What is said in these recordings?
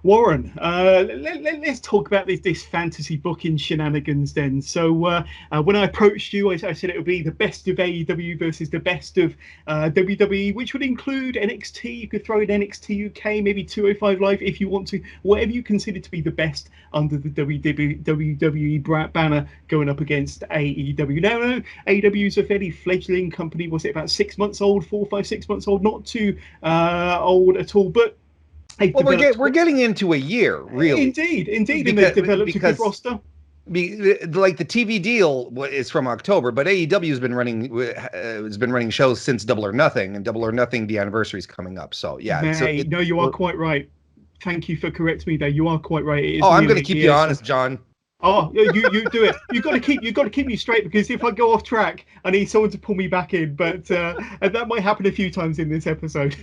Warren, let's talk about this fantasy booking shenanigans then. So when I approached you, I said it would be the best of AEW versus the best of WWE, which would include NXT. You could throw in NXT UK, maybe 205 Live if you want to, whatever you consider to be the best under the WWE banner going up against AEW. Now, AEW is a fairly fledgling company. Was it about 6 months old, 4, 5, 6 months old? Not too old at all, but well, we're getting into a year, really. Indeed, and they've developed a good roster. Like the TV deal is from October, but AEW has been running shows since Double or Nothing, and Double or Nothing, the anniversary is coming up. So yeah, no, you are quite right. Thank you for correcting me there. You are quite right. It is I'm going to keep you honest, John. Oh, you do it. You've got to keep me straight, because if I go off track, I need someone to pull me back in. But and that might happen a few times in this episode.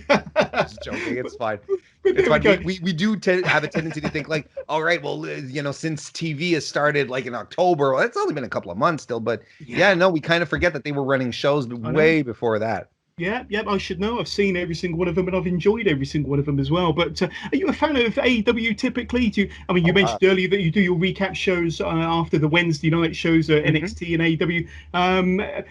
Just joking. It's fine. It's fine. We do have a tendency to think like, all right, well, since TV has started like in October, well, it's only been a couple of months still, but we kind of forget that they were running shows way before that. Yeah, I should know. I've seen every single one of them, and I've enjoyed every single one of them as well. But are you a fan of AEW typically? You mentioned earlier that you do your recap shows after the Wednesday night shows at NXT and AEW.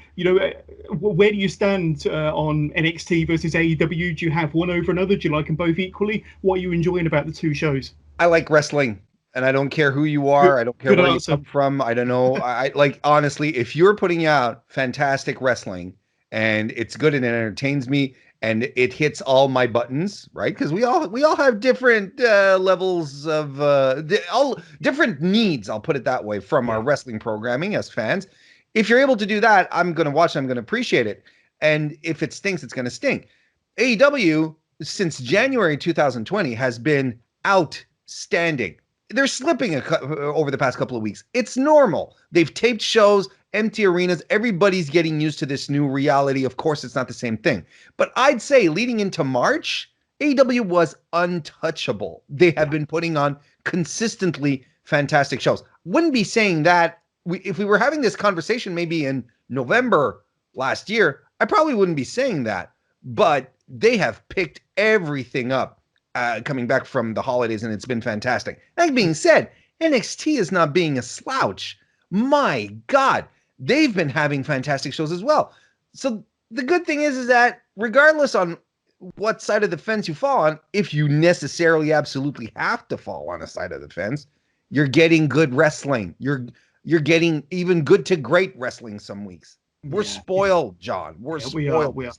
Where do you stand on NXT versus AEW? Do you have one over another? Do you like them both equally? What are you enjoying about the two shows? I like wrestling. And I don't care who you are. I don't care where you come from. I don't know. I like, honestly, if you're putting out fantastic wrestling, and it's good and it entertains me and it hits all my buttons, right? Because we all have different levels of all different needs, I'll put it that way, from our wrestling programming as fans. If you're able to do that, I'm going to watch it, I'm going to appreciate it. And if it stinks, it's going to stink. AEW, since January 2020, has been outstanding. They're slipping over the past couple of weeks. It's normal. They've taped shows, empty arenas. Everybody's getting used to this new reality. Of course, it's not the same thing. But I'd say leading into March, AEW was untouchable. They have been putting on consistently fantastic shows. Wouldn't be saying that if we were having this conversation maybe in November last year, I probably wouldn't be saying that. But they have picked everything up coming back from the holidays, and it's been fantastic. That being said, NXT is not being a slouch. My God, they've been having fantastic shows as well. So the good thing is that regardless on what side of the fence you fall on, if you necessarily absolutely have to fall on a side of the fence, you're getting good wrestling. You're getting even good to great wrestling some weeks. We're spoiled, John. We're spoiled. We are.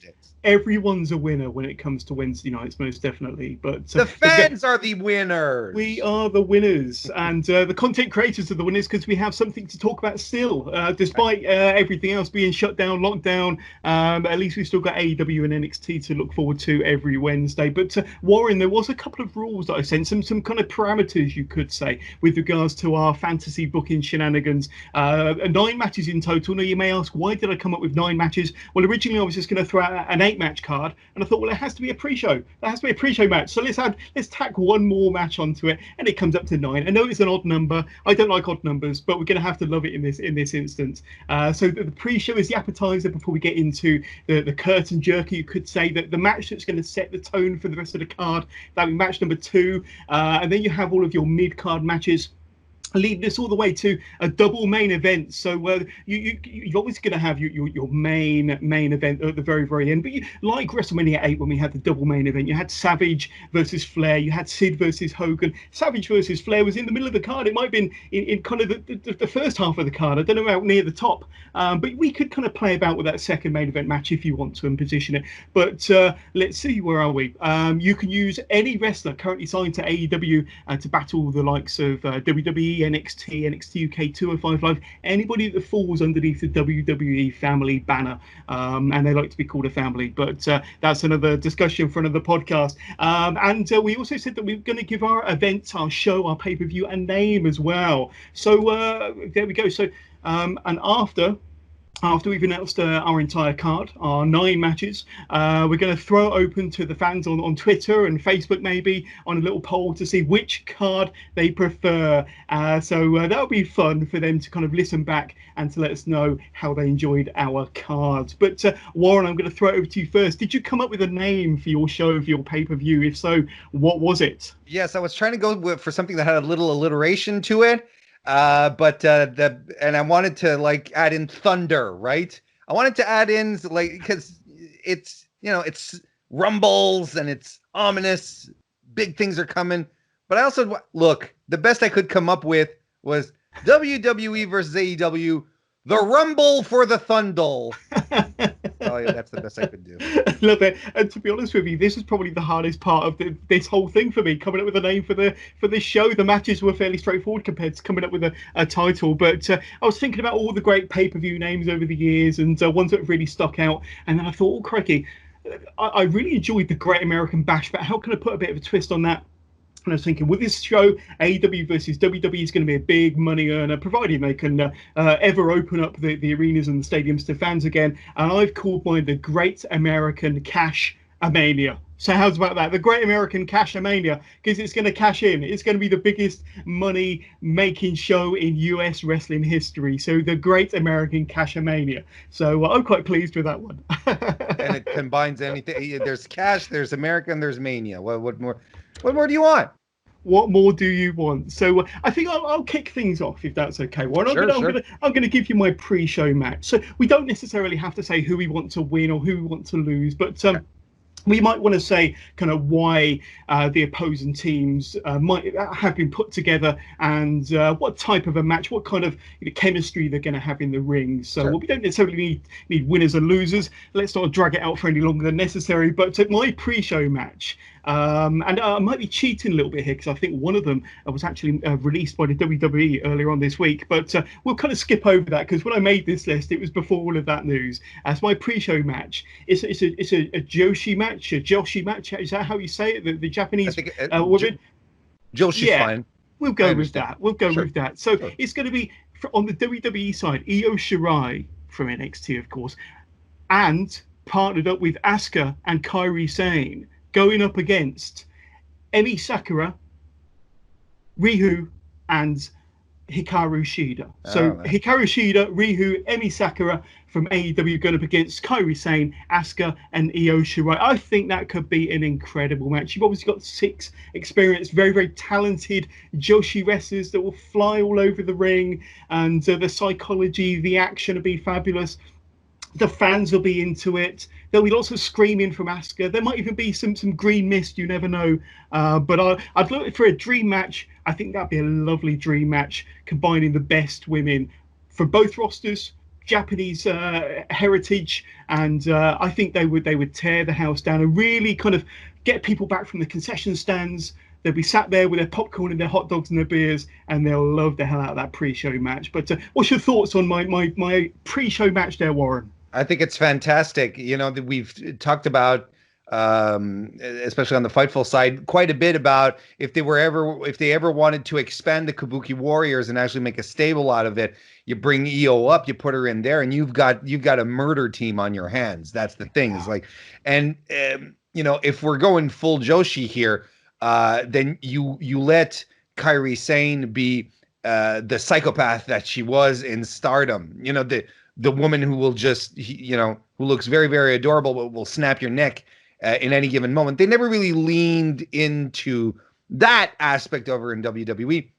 Everyone's a winner when it comes to Wednesday nights, most definitely. But the fans are the winners. We are the winners, and the content creators are the winners, because we have something to talk about still, despite everything else being shut down, locked down. At least we've still got AEW and NXT to look forward to every Wednesday. But Warren, there was a couple of rules that I sent, some kind of parameters, you could say, with regards to our fantasy booking shenanigans. 9 matches in total. Now you may ask, why did I come up with 9 matches? Well, originally I was just going to throw out an 8-match card, and I thought, well, it has to be a pre-show. That has to be a pre-show match. So let's tack one more match onto it, and it comes up to 9. I know it's an odd number. I don't like odd numbers, but we're going to have to love it in this instance. So the pre-show is the appetizer before we get into the curtain jerker. You could say that the match that's going to set the tone for the rest of the card, that'll be match number 2, and then you have all of your mid-card matches, leading us all the way to a double main event. So you're always going to have your main event at the very, very end. But like WrestleMania 8, when we had the double main event, you had Savage versus Flair, you had Sid versus Hogan. Savage versus Flair was in the middle of the card. It might have been in kind of the first half of the card. I don't know, out near the top. But we could kind of play about with that second main event match if you want to and position it. But let's see, where are we? You can use any wrestler currently signed to AEW to battle the likes of WWE, NXT, NXT UK, 205 Live, anybody that falls underneath the WWE family banner, and they like to be called a family, but that's another discussion for another podcast. And we also said that we're going to give our event, our show, our pay-per-view a name as well. So there we go. So and after after we've announced our entire card, our 9 matches, we're going to throw it open to the fans on Twitter and Facebook, maybe on a little poll to see which card they prefer. So that'll be fun for them to kind of listen back and to let us know how they enjoyed our cards. But Warren, I'm going to throw it over to you first. Did you come up with a name for your show, for your pay-per-view? If so, what was it? Yes, I was trying to go for something that had a little alliteration to it. But I wanted to like add in thunder, right? I wanted to add in like, because it's, it's rumbles and it's ominous, big things are coming. But I also look, the best I could come up with was WWE versus AEW, the Rumble for the Thundle. Oh yeah, that's the best I could do. I love it. And to be honest with you, this is probably the hardest part of this whole thing for me, coming up with a name for this show. The matches were fairly straightforward compared to coming up with a title. But I was thinking about all the great pay-per-view names over the years and ones that have really stuck out. And then I thought, oh, crikey, I really enjoyed the Great American Bash, but how can I put a bit of a twist on that? And I was thinking, with this show, AEW versus WWE is going to be a big money earner, providing they can ever open up the arenas and the stadiums to fans again. And I've called mine the Great American Cash-A-Mania. So how's about that? The Great American Cash-A-Mania, because it's going to cash in. It's going to be the biggest money-making show in US wrestling history. So the Great American Cash-A-Mania. So I'm quite pleased with that one. And it combines anything. There's cash, there's American, there's mania. What more? What more do you want? What more do you want? So I think I'll kick things off, if that's okay. Well, I'm going to give you my pre-show match. So we don't necessarily have to say who we want to win or who we want to lose, but we might want to say kind of why the opposing teams might have been put together and what type of a match, what kind of chemistry they're going to have in the ring. So we don't necessarily need winners and losers. Let's not drag it out for any longer than necessary. But my pre-show match, and I might be cheating a little bit here because I think one of them was actually released by the WWE earlier on this week. But we'll kind of skip over that because when I made this list, it was before all of that news. As my pre-show match, it's a Joshi match, a Joshi match. Is that how you say it? The Japanese woman. Joshi's fine. We'll go with that. We'll go with that. So it's going to be on the WWE side, Io Shirai from NXT, of course, and partnered up with Asuka and Kairi Sane, going up against Emi Sakura, Rihu, and Hikaru Shida. Hikaru Shida, Rihu, Emi Sakura from AEW going up against Kairi Sane, Asuka, and Io Shirai. I think that could be an incredible match. You've obviously got 6 experienced, very, very talented Joshi wrestlers that will fly all over the ring, and the psychology, the action will be fabulous. The fans will be into it. There'll be lots of screaming from Asuka. There might even be some green mist. You never know. But I'd look for a dream match. I think that'd be a lovely dream match, combining the best women from both rosters, Japanese heritage, and I think they would tear the house down and really kind of get people back from the concession stands. They'll be sat there with their popcorn and their hot dogs and their beers, and they'll love the hell out of that pre-show match. But what's your thoughts on my pre-show match there, Warren? I think it's fantastic. That we've talked about, especially on the Fightful side, quite a bit about if they ever wanted to expand the Kabuki Warriors and actually make a stable out of it. You bring Io up, you put her in there, and you've got a murder team on your hands. That's the thing. It's like, and if we're going full Joshi here, then you let Kairi Sane be the psychopath that she was in Stardom. The woman who will just, who looks very, very adorable, but will snap your neck in any given moment. They never really leaned into that aspect over in WWE.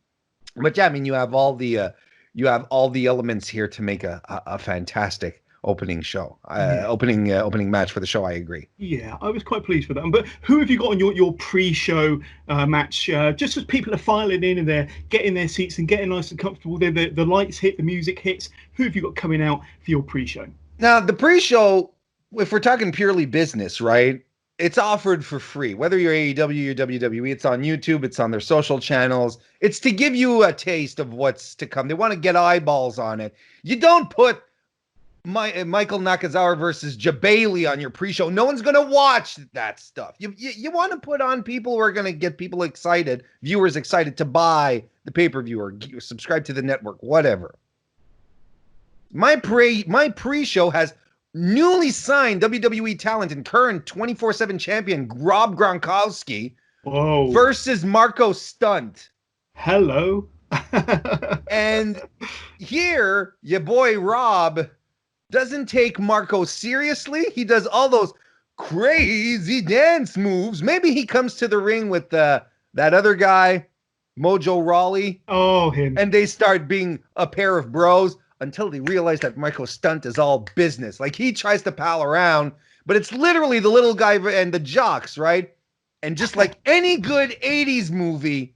But yeah, I mean, you have all the elements here to make a fantastic opening show, opening match for the show. I agree. Yeah, I was quite pleased with that. But who have you got on your pre-show match? Just as people are filing in and they're getting their seats and getting nice and comfortable, the lights hit, the music hits. Who have you got coming out for your pre-show? Now, the pre-show, if we're talking purely business, right? It's offered for free. Whether you're AEW or WWE, it's on YouTube, it's on their social channels. It's to give you a taste of what's to come. They want to get eyeballs on it. You don't put Michael Nakazawa versus Jabali on your pre-show. No one's going to watch that stuff. You want to put on people who are going to get people excited, viewers excited to buy the pay-per-view or subscribe to the network, whatever. My pre-show has newly signed WWE talent and current 24/7 champion Rob Gronkowski versus Marco Stunt. Hello. And here, your boy Rob doesn't take Marco seriously. He does all those crazy dance moves. Maybe he comes to the ring with that other guy, Mojo Rawley. Oh, him. And they start being a pair of bros until they realize that Marco Stunt is all business. Like, he tries to pal around, but it's literally the little guy and the jocks, right? And just like any good 80s movie,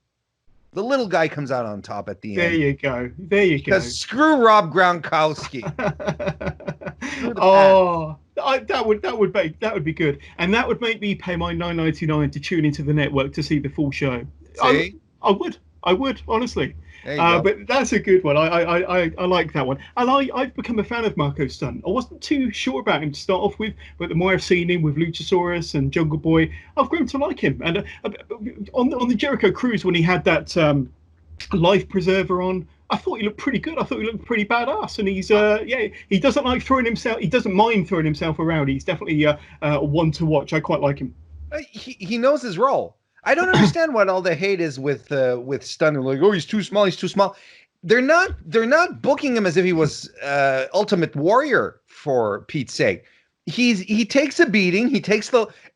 the little guy comes out on top at the end. There you go. Because screw Rob Gronkowski. That would be good, and that would make me pay my $9.99 to tune into the network to see the full show. See? I would honestly. But that's a good one. I like that one, and I've become a fan of Marco Stunt. I wasn't too sure about him to start off with, but the more I've seen him with Luchasaurus and Jungle Boy, I've grown to like him. And on the Jericho Cruise, when he had that life preserver on, I thought he looked pretty good. I thought he looked pretty badass, and he's he doesn't like throwing himself. He doesn't mind throwing himself around. He's definitely one to watch. I quite like him. He knows his role. I don't understand what all the hate is with Stunt. They're like, oh, he's too small. He's too small. They're not booking him as if he was Ultimate Warrior, for Pete's sake. He takes a beating.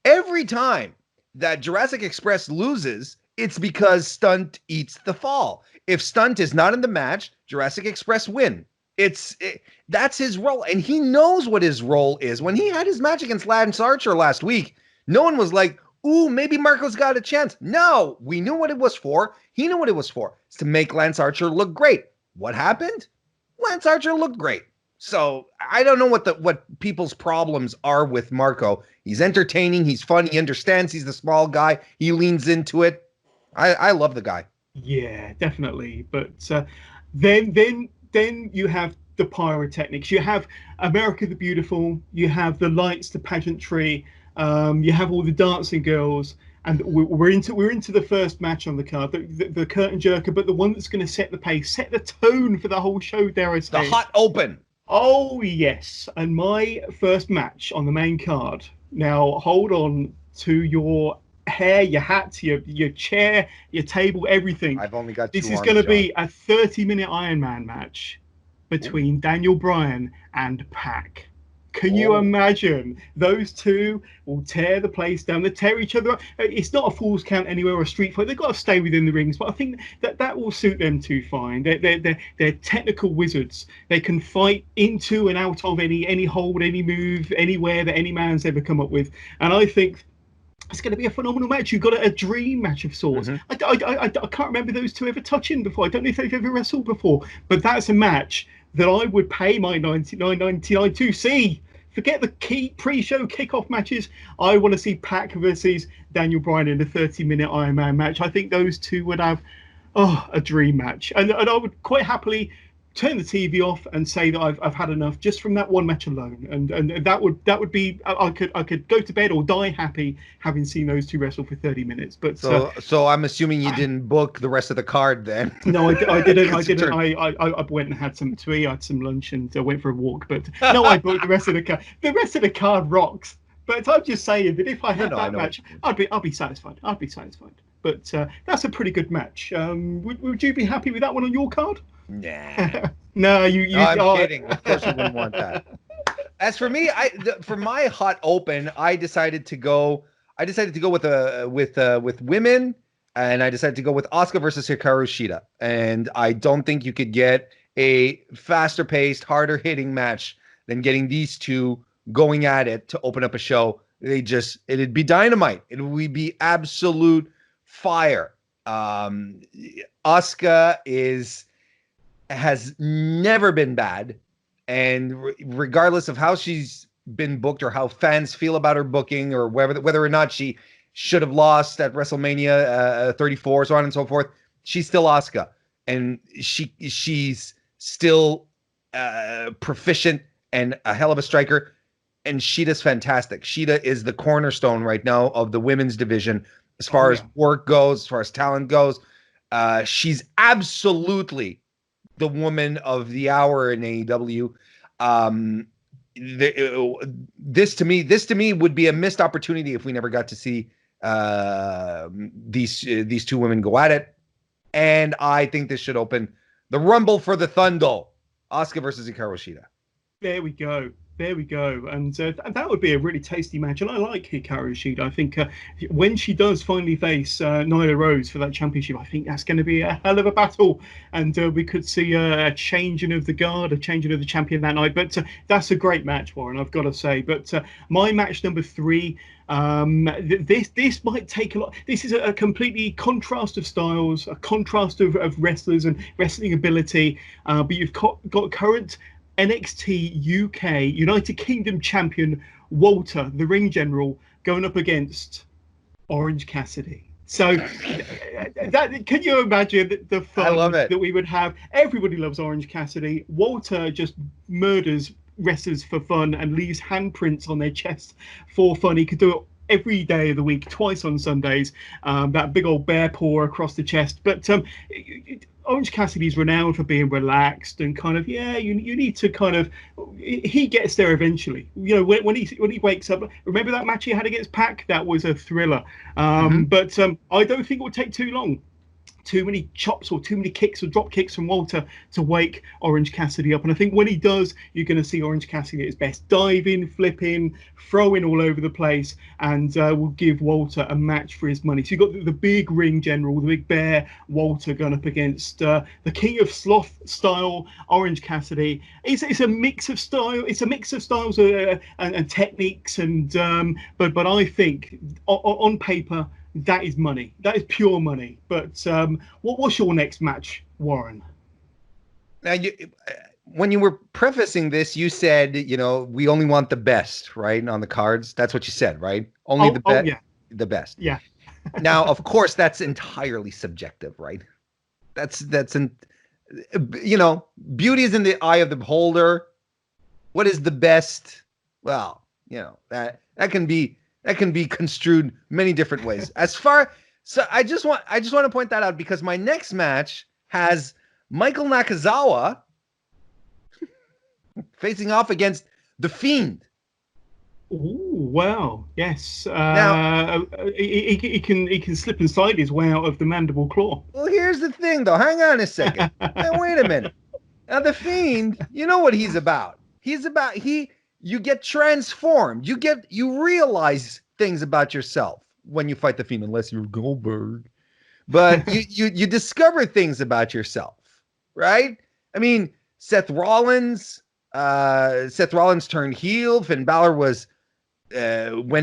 Every time that Jurassic Express loses, it's because Stunt eats the fall. If Stunt is not in the match, Jurassic Express win. That's his role, and he knows what his role is. When he had his match against Lance Archer last week, no one was like, ooh, maybe Marco's got a chance. No, we knew what it was for. He knew what it was for. It's to make Lance Archer look great. What happened? Lance Archer looked great. So I don't know what people's problems are with Marco. He's entertaining. He's fun. He understands he's the small guy. He leans into it. I love the guy. Yeah, definitely. But then you have the pyrotechnics. You have America the Beautiful. You have the lights, the pageantry. You have all the dancing girls, and we're into the first match on the card, the curtain jerker, but the one that's going to set the pace, set the tone for the whole show. Dare I say, the hot open. Oh yes, and my first match on the main card. Now hold on to your hair, your hat, your chair, your table, everything. I've only got. This is going to be a 30-minute Iron Man match between Daniel Bryan and Pac. Can you imagine? Those two will tear the place down. They tear each other up. It's not a Falls Count Anywhere or a street fight. They've got to stay within the rings, but I think that will suit them too fine. They're technical wizards. They can fight into and out of any hold, any move, anywhere that any man's ever come up with. And I think it's going to be a phenomenal match. You've got a dream match of sorts. I can't remember those two ever touching before. I don't know if they've ever wrestled before, but that's a match that I would pay my $99.99 to see. Forget the key pre-show kickoff matches. I want to see Pac versus Daniel Bryan in a 30-minute Iron Man match. I think those two would have a dream match, and I would quite happily turn the TV off and say that I've had enough just from that one match alone, and that would be I could go to bed or die happy having seen those two wrestle for 30 minutes. But so I'm assuming you didn't book the rest of the card then. No, I didn't. I went and had some to eat. I had some lunch and went for a walk. But no, I booked the rest of the card. The rest of the card rocks. But I'm just saying that if I had that match, I'd be satisfied. I'd be satisfied. But that's a pretty good match. Would you be happy with that one on your card? Nah. No, I'm kidding. Of course you wouldn't want that. As for me, for my hot open, I decided to go with women, and I decided to go with Asuka versus Hikaru Shida. And I don't think you could get a faster paced, harder hitting match than getting these two going at it to open up a show. It'd be dynamite. It would be absolute fire. Asuka has never been bad, and regardless of how she's been booked or how fans feel about her booking or whether or not she should have lost at WrestleMania 34, so on and so forth, she's still Asuka, and she's still proficient and a hell of a striker, and Shida's fantastic. Shida is the cornerstone right now of the women's division as far as work goes, as far as talent goes. She's absolutely the woman of the hour in AEW. This to me would be a missed opportunity if we never got to see these two women go at it. And I think this should open the Rumble for the Thunder. Asuka versus Hikaru Shida. There we go. There we go. And that would be a really tasty match. And I like Hikaru Shida. I think when she does finally face Nyla Rose for that championship, I think that's going to be a hell of a battle. And we could see a changing of the guard, a changing of the champion that night. But that's a great match, Warren, I've got to say. But my match number 3, this might take a lot. This is a completely contrast of styles, a contrast of wrestlers and wrestling ability. But you've got current NXT UK United Kingdom champion Walter, the ring general, going up against Orange Cassidy. So that, can you imagine the fun that we would have? Everybody loves Orange Cassidy. Walter just murders wrestlers for fun and leaves handprints on their chest for fun. He could do it every day of the week, twice on Sundays. That big old bear paw across the chest. But Orange Cassidy's renowned for being relaxed and kind of, you need to kind of, he gets there eventually. You know, when he wakes up, remember that match he had against Pac? That was a thriller. But I don't think it would take too long. Too many chops or too many kicks or drop kicks from Walter to wake Orange Cassidy up. And I think when he does, you're going to see Orange Cassidy at his best, diving, flipping, throwing all over the place, and will give Walter a match for his money. So you've got the big ring general, the big bear Walter going up against the King of Sloth style Orange Cassidy. It's a mix of style. It's a mix of styles and techniques. And but I think on paper, that is money. That is pure money. But what's your next match, Warren? Now, when you were prefacing this, you said, we only want the best, right, on the cards. That's what you said, right? Only the best. Yeah. The best. Yeah. Now, of course, that's entirely subjective, right? That's beauty is in the eye of the beholder. What is the best? Well, that can be construed many different ways. So I just want to point that out because my next match has Michael Nakazawa facing off against The Fiend. Ooh, wow. Yes. Now, he can slip and slide his way out of the mandible claw. Well, here's the thing, though. Hang on a second. Now, wait a minute. Now, The Fiend, you know what he's about. You get transformed. You realize things about yourself when you fight The Fiend, unless you're Goldberg. But you discover things about yourself, right? I mean, Seth Rollins turned heel. Finn Balor went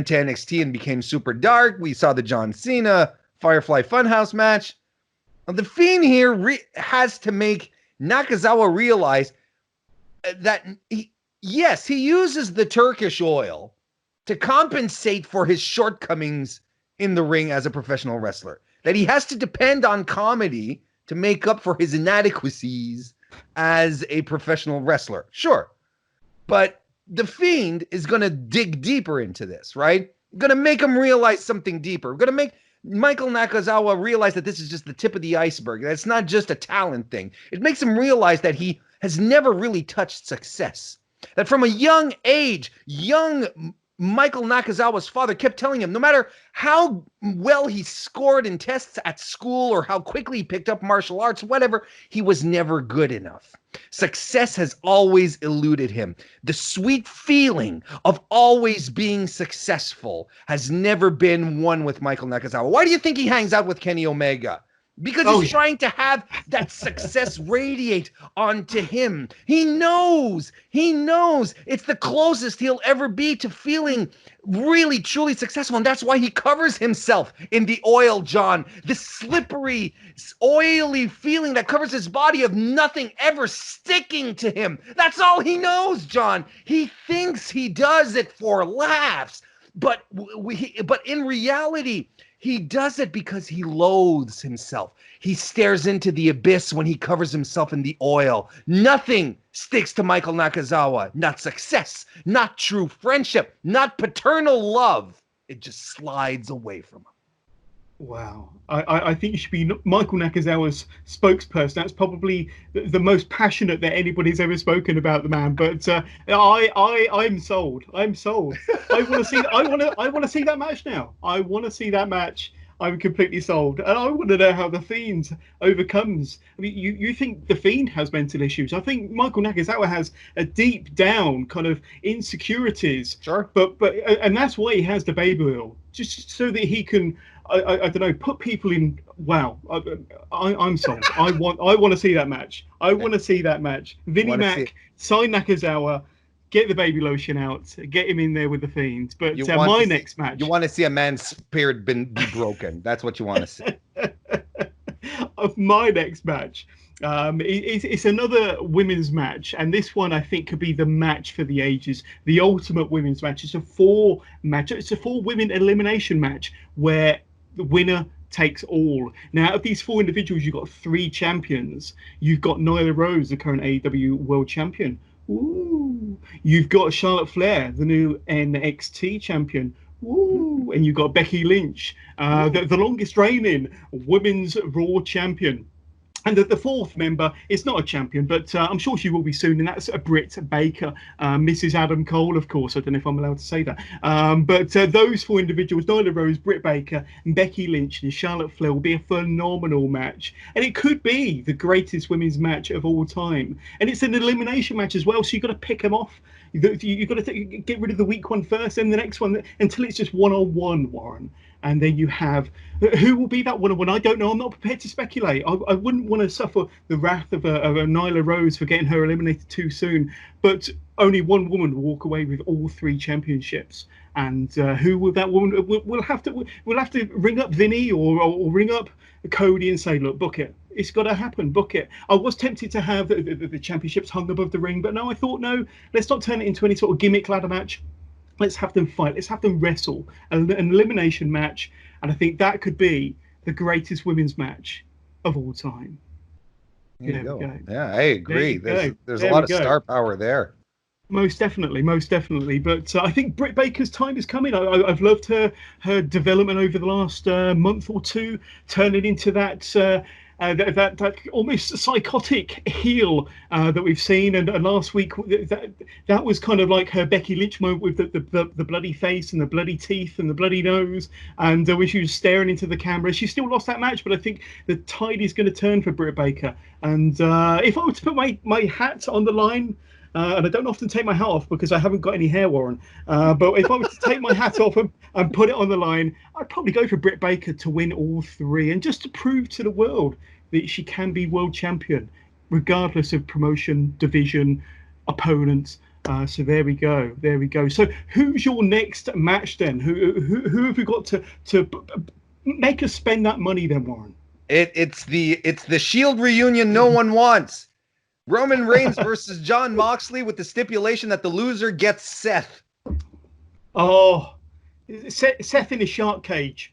to NXT and became super dark. We saw the John Cena Firefly Funhouse match. Now, The Fiend here has to make Nakazawa realize that he uses the Turkish oil to compensate for his shortcomings in the ring as a professional wrestler. That he has to depend on comedy to make up for his inadequacies as a professional wrestler. Sure. But The Fiend is going to dig deeper into this, right? Going to make him realize something deeper. Going to make Michael Nakazawa realize that this is just the tip of the iceberg. That it's not just a talent thing. It makes him realize that he has never really touched success. That from a young age, Michael Nakazawa's father kept telling him no matter how well he scored in tests at school or how quickly he picked up martial arts, whatever, he was never good enough. Success has always eluded him. The sweet feeling of always being successful has never been one with Michael Nakazawa. Why do you think he hangs out with Kenny Omega? Because he's trying to have that success radiate onto him. He knows it's the closest he'll ever be to feeling really, truly successful. And that's why he covers himself in the oil, John. The slippery, oily feeling that covers his body of nothing ever sticking to him. That's all he knows, John. He thinks he does it for laughs. But in reality, he does it because he loathes himself. He stares into the abyss when he covers himself in the oil. Nothing sticks to Michael Nakazawa. Not success, not true friendship, not paternal love. It just slides away from him. Wow. I think you should be Michael Nakazawa's spokesperson. That's probably the most passionate that anybody's ever spoken about the man. But I'm sold. I'm sold. I want to see. I want to see that match now. I want to see that match. I'm completely sold, and I want to know how the Fiend overcomes. I mean, you think the Fiend has mental issues? I think Michael Nakazawa has a deep down kind of insecurities. Sure. But and that's why he has the baby oil, just so that he can. I don't know. Put people in. Wow, I'm sold. I want to see that match. I want to see that match. Vinnie Mac, sign Nakazawa, get the baby lotion out, get him in there with the Fiend. But my next match. You want to see a man's spirit be broken. That's what you want to see. Of my next match. It's another women's match, and this one I think could be the match for the ages, the ultimate women's match. It's a four women elimination match where the winner takes all. Now, out of these four individuals, you've got three champions. You've got Nyla Rose, the current AEW World Champion. Ooh. You've got Charlotte Flair, the new NXT champion. Ooh. And you've got Becky Lynch, the longest reigning women's Raw champion. And the fourth member is not a champion, but I'm sure she will be soon, and that's Britt Baker, Mrs. Adam Cole, of course. I don't know if I'm allowed to say that. But those four individuals, Nyla Rose, Britt Baker, and Becky Lynch and Charlotte Flair, will be a phenomenal match. And it could be the greatest women's match of all time. And it's an elimination match as well, so you've got to pick them off. You've got to get rid of the weak one first, and the next one, until it's just one-on-one, Warren. And then you have, who will be that one-on-one? I don't know. I'm not prepared to speculate. I wouldn't want to suffer the wrath of a Nyla Rose for getting her eliminated too soon. But only one woman will walk away with all three championships. And who will that woman? We'll have to ring up Vinny or ring up Cody and say, look, book it. It's got to happen. Book it. I was tempted to have the championships hung above the ring, but no, I thought, no, let's not turn it into any sort of gimmick ladder match. Let's have them fight. Let's have them wrestle. An elimination match. And I think that could be the greatest women's match of all time. There you go. Yeah, I agree. There's a lot of star power there. Most definitely. But I think Britt Baker's time is coming. I've loved her development over the last month or two, turning into that almost psychotic heel that we've seen, and last week that was kind of like her Becky Lynch moment with the bloody face and the bloody teeth and the bloody nose, and when she was staring into the camera. She still lost that match, but I think the tide is going to turn for Britt Baker. And if I were to put my hat on the line, and I don't often take my hat off because I haven't got any hair, Warren. But if I were to take my hat off and put it on the line, I'd probably go for Britt Baker to win all three, and just to prove to the world that she can be world champion, regardless of promotion, division, opponents. So there we go. So who's your next match then? Who have we got to make us spend that money then, Warren? It's the Shield reunion no one wants. Roman Reigns versus Jon Moxley, with the stipulation that the loser gets Seth. Oh, Seth in a shark cage.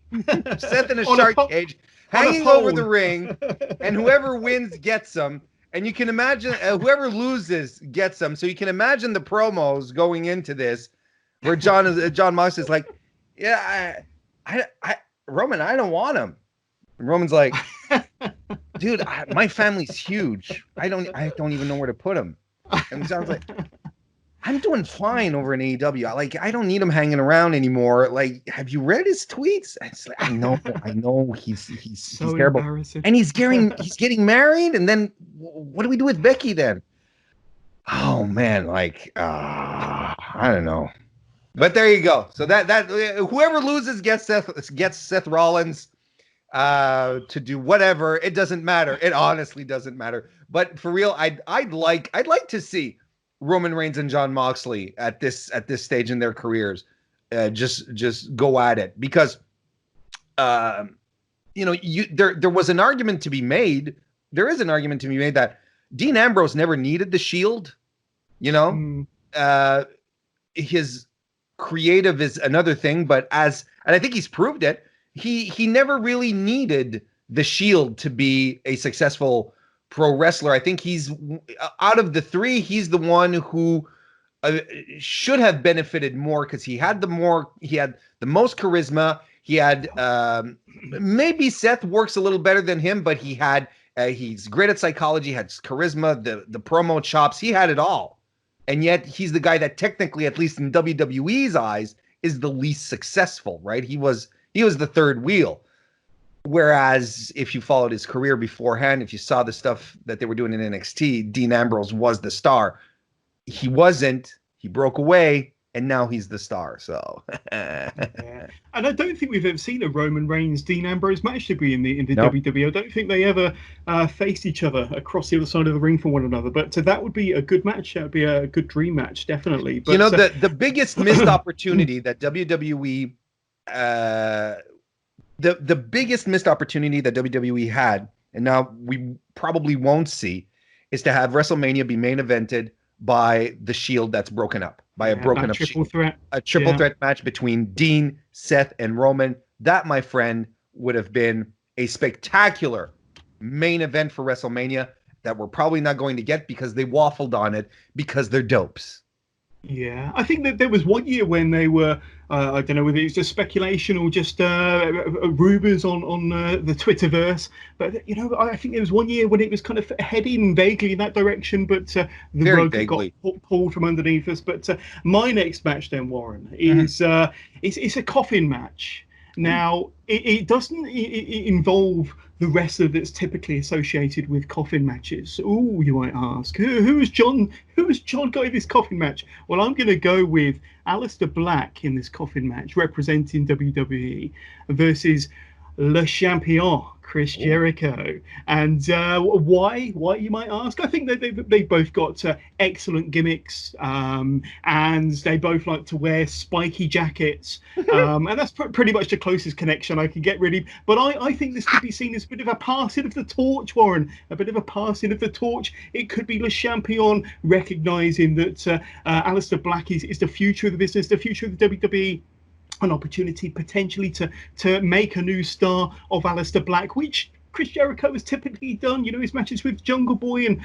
Seth in a shark cage, hanging over the ring, and whoever wins gets them. And you can imagine whoever loses gets them. So you can imagine the promos going into this, where Jon Moxley's like, "Yeah, Roman, I don't want him." And Roman's like, "Dude, my family's huge. I don't even know where to put him." And it sounds like, "I'm doing fine over in AEW. I don't need him hanging around anymore. Like, have you read his tweets?" It's like, I know he's so terrible, and he's getting married. And then what do we do with Becky then? Oh man, I don't know. But there you go. So that whoever loses gets Seth Rollins to do whatever. It doesn't matter. It honestly doesn't matter. But for real, I'd like to see Roman Reigns and Jon Moxley at this stage in their careers just go at it, because there was an argument to be made. There is an argument to be made that Dean Ambrose never needed the Shield. His creative is another thing, but and I think he's proved it. He never really needed the Shield to be a successful pro wrestler. I think he's, out of the three, he's the one who should have benefited more, because he had the most charisma. He had maybe Seth works a little better than him, but he's great at psychology, had charisma, the promo chops. He had it all, and yet he's the guy that technically, at least in WWE's eyes, is the least successful. Right? He was the third wheel. Whereas if you followed his career beforehand, if you saw the stuff that they were doing in NXT, Dean Ambrose was the star. He wasn't. He broke away, and now he's the star. So, yeah. And I don't think we've ever seen a Roman Reigns Dean Ambrose match to be in the Nope. WWE. I don't think they ever faced each other across the other side of the ring from one another. But that would be a good match. That would be a good dream match, definitely. But, the biggest missed opportunity that WWE. The biggest missed opportunity that WWE had, and now we probably won't see, is to have WrestleMania be main evented by the Shield that's broken up, by a broken up triple Shield. threat. A triple threat match between Dean, Seth, and Roman. That, my friend, would have been a spectacular main event for WrestleMania that we're probably not going to get because they waffled on it because they're dopes. Yeah, I think that there was one year when they were, I don't know whether it's just speculation or just rumors on the Twitterverse, but I think there was one year when it was kind of heading vaguely in that direction, but the rug got pulled from underneath us. But my next match then, Warren, is it's a coffin match. Now, it doesn't involve the wrestler that's typically associated with coffin matches. Oh, you might ask, who has John got in this coffin match? Well, I'm going to go with Aleister Black in this coffin match, representing WWE, versus Le Champion, Chris Jericho. And why, you might ask? I think that they both got excellent gimmicks, and they both like to wear spiky jackets. And that's pretty much the closest connection I can get, really. But I think this could be seen as a bit of a passing of the torch, Warren. A bit of a passing of the torch. It could be Le Champion recognizing that Aleister Black is the future of the business, the future of the WWE. An opportunity potentially to make a new star of Aleister Black, which Chris Jericho has typically done. His matches with Jungle Boy and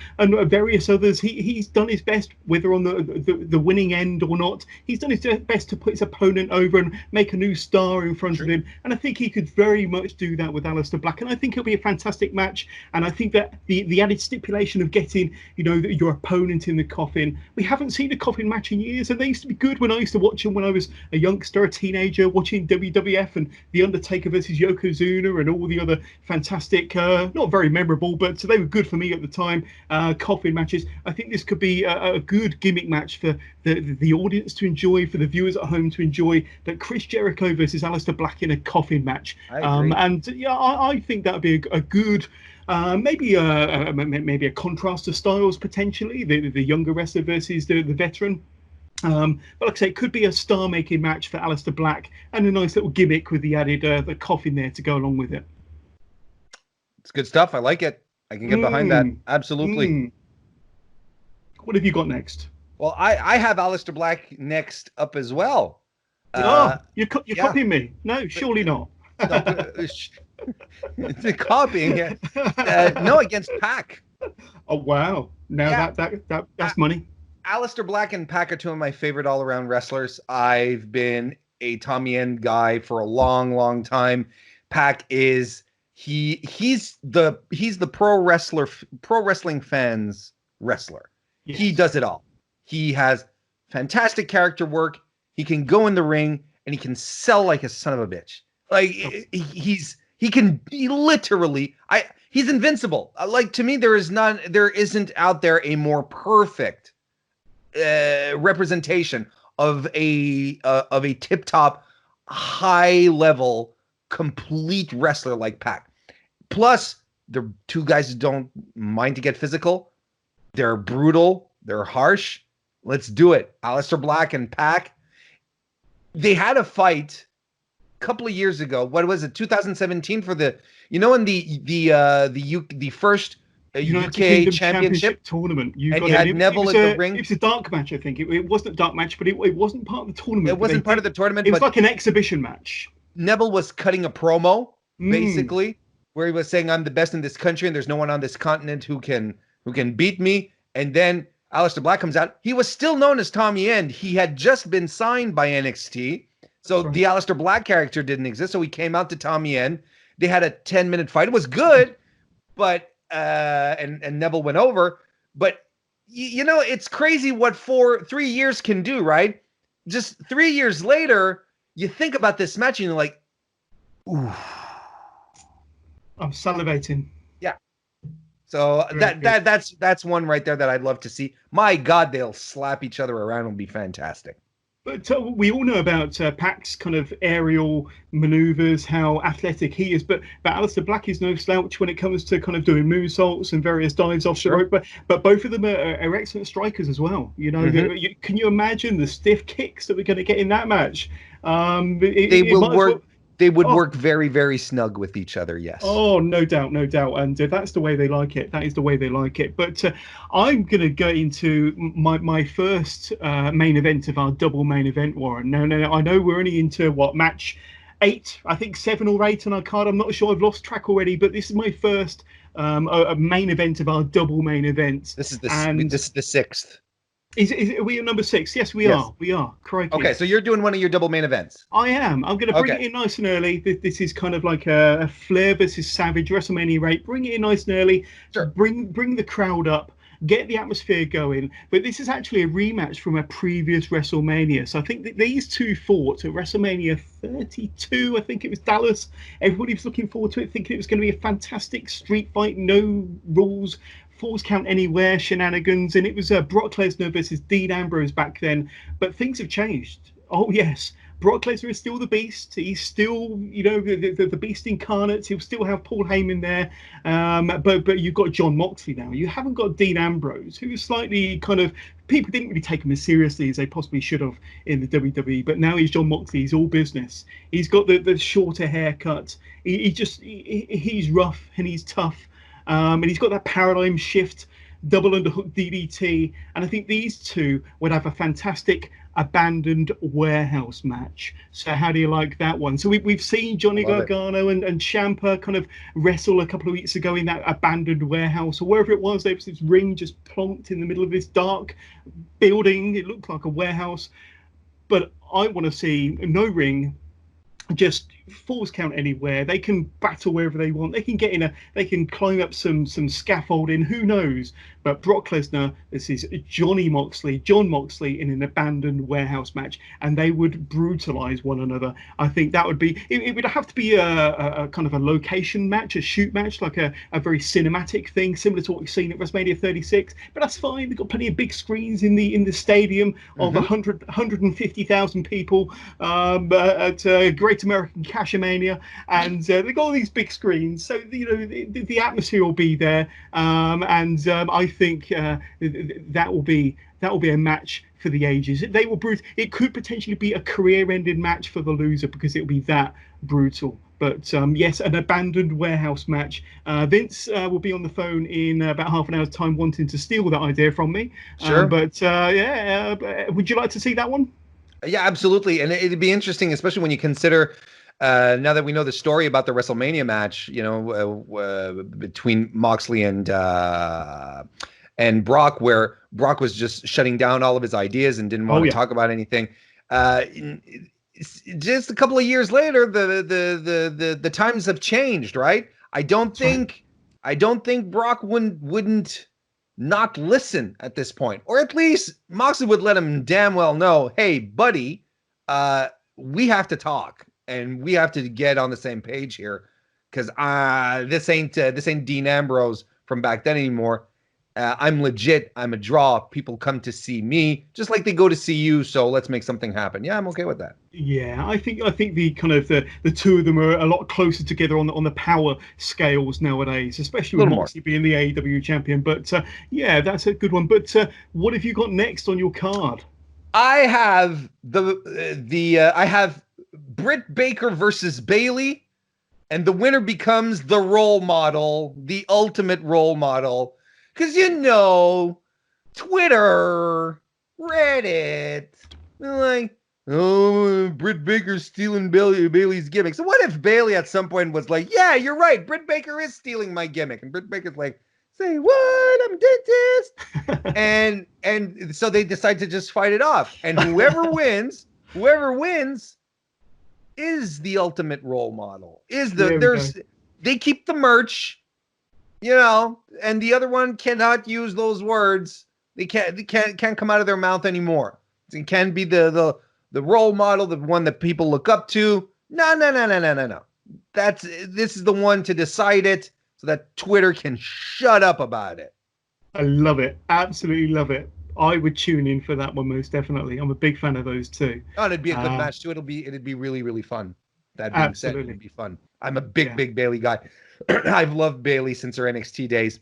various others. He's done his best, whether on the winning end or not. He's done his best to put his opponent over and make a new star in front of him. And I think he could very much do that with Aleister Black. And I think it'll be a fantastic match. And I think that the added stipulation of getting your opponent in the coffin. We haven't seen a coffin match in years, and they used to be good when I used to watch them when I was a youngster, a teenager, watching WWF and The Undertaker versus Yokozuna and all the other fantastic. Not very memorable, but they were good for me at the time. Coffin matches. I think this could be a good gimmick match for the audience to enjoy, for the viewers at home to enjoy. That Chris Jericho versus Aleister Black in a coffin match. I think that would be a good. Maybe a contrast to styles potentially. The younger wrestler versus the veteran. But like I say, it could be a star-making match for Aleister Black and a nice little gimmick with the added the coffin there to go along with it. It's good stuff. I like it. I can get behind that. Absolutely. What have you got next? Well, I have Aleister Black next up as well. You're copying me. No, surely not. Copying it. No, against Pac. Oh, wow. Now that's money. Aleister Black and Pac are two of my favorite all-around wrestlers. I've been a Tommy End guy for a long, long time. Pac is... He's the pro wrestling fans wrestler. Yes. He does it all. He has fantastic character work. He can go in the ring and he can sell like a son of a bitch. Like he's invincible. Like, to me, there isn't out there a more perfect representation of a tip-top, high-level, complete wrestler like Pac. Plus, they're two guys who don't mind to get physical. They're brutal. They're harsh. Let's do it. Aleister Black and Pac. They had a fight a couple of years ago. What was it? 2017 for the in the first UK Championship tournament. And you had Neville in the ring. It was a dark match, I think. It wasn't a dark match, but it wasn't part of the tournament. It wasn't part of the tournament. It was like an exhibition match. Neville was cutting a promo, basically, where he was saying, "I'm the best in this country, and there's no one on this continent who can beat me." And then Aleister Black comes out. He was still known as Tommy End. He had just been signed by NXT. So the Aleister Black character didn't exist. So he came out to Tommy End. They had a 10-minute fight. It was good, but and Neville went over. But you know, it's crazy what 3 years can do, right? Just 3 years later, you think about this match and you're like, ooh. I'm salivating. Yeah. So that's one right there that I'd love to see. My God, they'll slap each other around. It'll be fantastic. But we all know about Pac's kind of aerial maneuvers, how athletic he is. But Aleister Black is no slouch when it comes to kind of doing moonsaults and various dives off the rope. But both of them are excellent strikers as well. You know, can you imagine the stiff kicks that we're going to get in that match? They would work very, very snug with each other, yes. Oh, no doubt. And that's the way they like it. That is the way they like it. But I'm going to go into my first main event of our double main event, Warren. Now, I know we're only into, match 8, I think 7 or 8 on our card. I'm not sure. I've lost track already. But this is my first main event of our double main event. This is the 6th. Are we at number 6? Yes, we are. We are. Crikey. Okay, so you're doing one of your double main events. I am. I'm going to bring it in nice and early. This is kind of like a Flair versus Savage WrestleMania 8. Bring it in nice and early. Sure. Bring the crowd up. Get the atmosphere going. But this is actually a rematch from a previous WrestleMania. So I think that these two fought at WrestleMania 32. I think it was Dallas. Everybody was looking forward to it, thinking it was going to be a fantastic street fight, no rules. Falls count anywhere shenanigans, and it was Brock Lesnar versus Dean Ambrose back then. But things have changed. Oh yes, Brock Lesnar is still the beast. He's still, the beast incarnate. He'll still have Paul Heyman there. But you've got Jon Moxley now. You haven't got Dean Ambrose, who is slightly kind of, people didn't really take him as seriously as they possibly should have in the WWE. But now he's Jon Moxley. He's all business. He's got the shorter haircut. He's rough and he's tough. And he's got that paradigm shift, double underhook DDT. And I think these two would have a fantastic abandoned warehouse match. So how do you like that one? So we've seen Johnny Gargano and Ciampa kind of wrestle a couple of weeks ago in that abandoned warehouse or wherever it was. There was this ring just plonked in the middle of this dark building. It looked like a warehouse. But I want to see no ring, just falls count anywhere. They can battle wherever they want. They can they can climb up some scaffolding. Who knows? But Brock Lesnar, this is Jon Moxley in an abandoned warehouse match, and they would brutalize one another. I think that would be. It would have to be a kind of a location match, a shoot match, like a very cinematic thing, similar to what we've seen at WrestleMania 36. But that's fine. They've got plenty of big screens in the stadium of 150,000 people at Great American Cashmania, and they've got all these big screens, so the atmosphere will be there, and I think that will be a match for the ages. They will it could potentially be a career-ending match for the loser because it will be that brutal. But yes, an abandoned warehouse match. Vince will be on the phone in about half an hour's time wanting to steal that idea from me. Sure. Would you like to see that one? Yeah, absolutely. And it'd be interesting, especially when you consider now that we know the story about the WrestleMania match, between Moxley and Brock, where Brock was just shutting down all of his ideas and didn't want to talk about anything. Just a couple of years later, the times have changed, right? I don't think Brock wouldn't not listen at this point, or at least Moxley would let him damn well know, hey, buddy, we have to talk. And we have to get on the same page here, because this ain't Dean Ambrose from back then anymore. I'm legit. I'm a draw. People come to see me just like they go to see you. So let's make something happen. Yeah, I'm okay with that. Yeah, I think the kind of the two of them are a lot closer together on the power scales nowadays, especially with Moxley being the AEW champion. But yeah, that's a good one. But what have you got next on your card? I have I have Britt Baker versus Bayley, and the winner becomes the role model, the ultimate role model. Because, Twitter, Reddit, like, oh, Britt Baker's stealing Bayley's gimmick. So what if Bayley at some point was like, yeah, you're right, Britt Baker is stealing my gimmick. And Britt Baker's like, say what? I'm dentist. and so they decide to just fight it off. And whoever wins is the ultimate role model. They keep the merch, and the other one cannot use those words. They can't come out of their mouth anymore. It can be the role model, the one that people look up to. No. This is the one to decide it, so that Twitter can shut up about it. I love it. Absolutely love it. I would tune in for that one most definitely. I'm a big fan of those too. Oh, it'd be a good match too. It'd be really, really fun. That being said, it'd be fun. I'm a big Bayley guy. I've loved Bayley since her NXT days.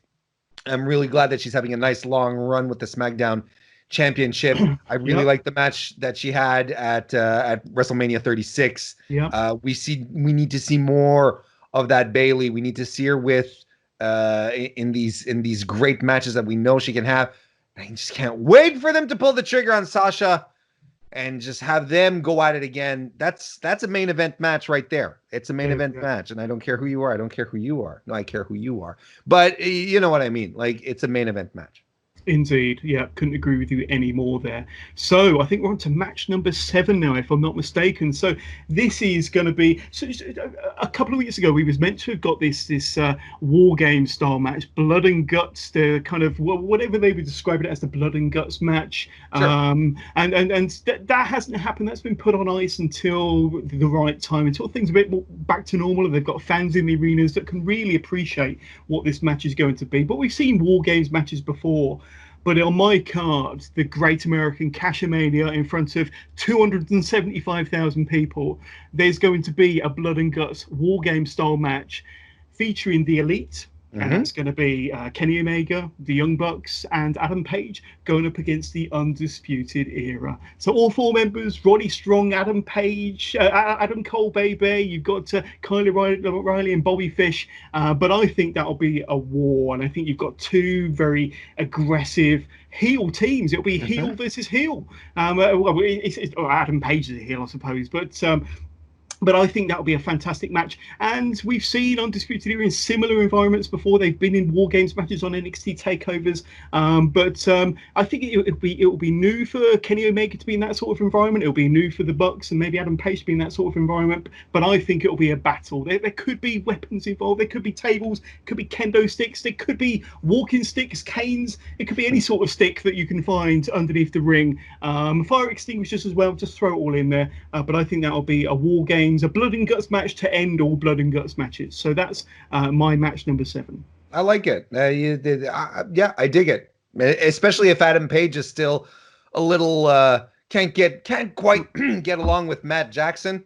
I'm really glad that she's having a nice long run with the SmackDown Championship. I really like the match that she had at WrestleMania 36. Yeah. We need to see more of that Bayley. We need to see her with in these great matches that we know she can have. I just can't wait for them to pull the trigger on Sasha and just have them go at it again. That's a main event match right there. It's a main event match, and I don't care who you are. I don't care who you are. No, I care who you are. But you know what I mean. Like, it's a main event match. Indeed. Yeah, couldn't agree with you any more there. So I think we're on to match number 7 now, if I'm not mistaken. So this is going to be... So a couple of weeks ago, we was meant to have got this War Game style match, Blood and Guts, the kind of... whatever they would describe it as, the Blood and Guts match. Sure. And that hasn't happened. That's been put on ice until the right time, until things are a bit more back to normal, and they've got fans in the arenas that can really appreciate what this match is going to be. But we've seen War Games matches before. But on my card, the Great American Cashmania in front of 275,000 people, there's going to be a Blood and Guts War Game style match featuring the Elite. And that's going to be Kenny Omega, the Young Bucks, and Adam Page going up against the Undisputed Era. So all 4 members: Roddy Strong, Adam Page, Adam Cole, baby. You've got Kyle O'Reilly and Bobby Fish. But I think that'll be a war, and I think you've got 2 very aggressive heel teams. It'll be heel versus heel. Adam Page is a heel, I suppose, but I think that'll be a fantastic match. And we've seen Undisputed Era in similar environments before. They've been in War Games matches on NXT takeovers. But I think it'll be new for Kenny Omega to be in that sort of environment. It'll be new for the Bucks and maybe Adam Page to be in that sort of environment. But I think it'll be a battle. There could be weapons involved. There could be tables. Could be kendo sticks. There could be walking sticks, canes. It could be any sort of stick that you can find underneath the ring. Fire extinguishers as well. Just throw it all in there. But I think that'll be a War Games, a Blood and Guts match to end all Blood and Guts matches. So that's my match number 7. I like it. Yeah, I dig it. Especially if Adam Page is still a little can't quite get along with Matt Jackson.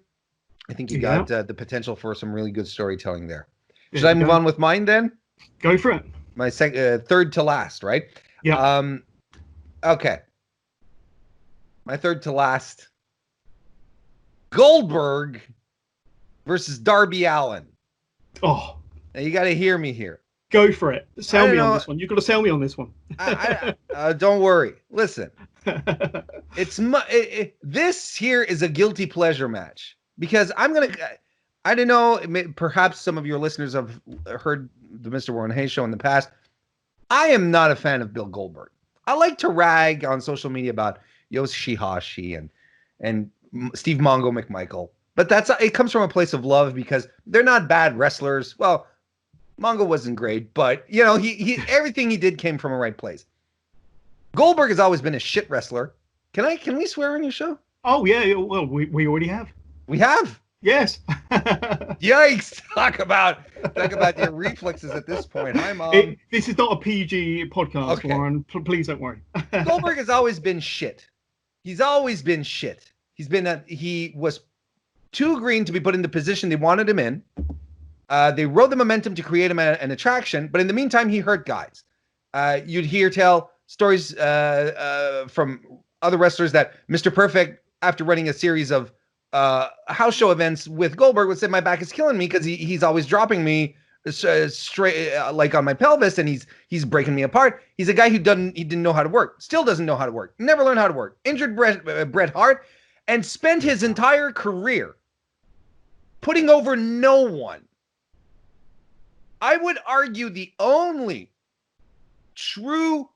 I think you got the potential for some really good storytelling there. Should I move on with mine then? Go for it. My third to last, right? Yeah. Okay. My third to last. Goldberg versus Darby Allin. Oh. Now you got to hear me here. Go for it. Sell me on this one. You've got to sell me on this one. Don't worry. Listen. This here is a guilty pleasure match because I don't know, perhaps some of your listeners have heard the Mr. Warren Hayes show in the past. I am not a fan of Bill Goldberg. I like to rag on social media about Yoshihashi and Steve Mongo McMichael, but it comes from a place of love because they're not bad wrestlers. Well, Mongo wasn't great, but he everything he did came from a right place. Goldberg has always been a shit wrestler. Can we swear on your show? Oh yeah, well we already have. We have. Yes. Yikes! Talk about your reflexes at this point. Hi, Mom. This is not a PG podcast, Okay. Warren. Please don't worry. Goldberg has always been shit. He's always been shit. He was too green to be put in the position they wanted him in. They rode the momentum to create him an attraction, but in the meantime, he hurt guys. You'd tell stories from other wrestlers that Mr. Perfect, after running a series of house show events with Goldberg, would say, "My back is killing me because he's always dropping me straight like on my pelvis, and he's breaking me apart. He's a guy who didn't know how to work, still doesn't know how to work, never learned how to work. Injured Bret Hart, and spent his entire career putting over no one. I would argue the only true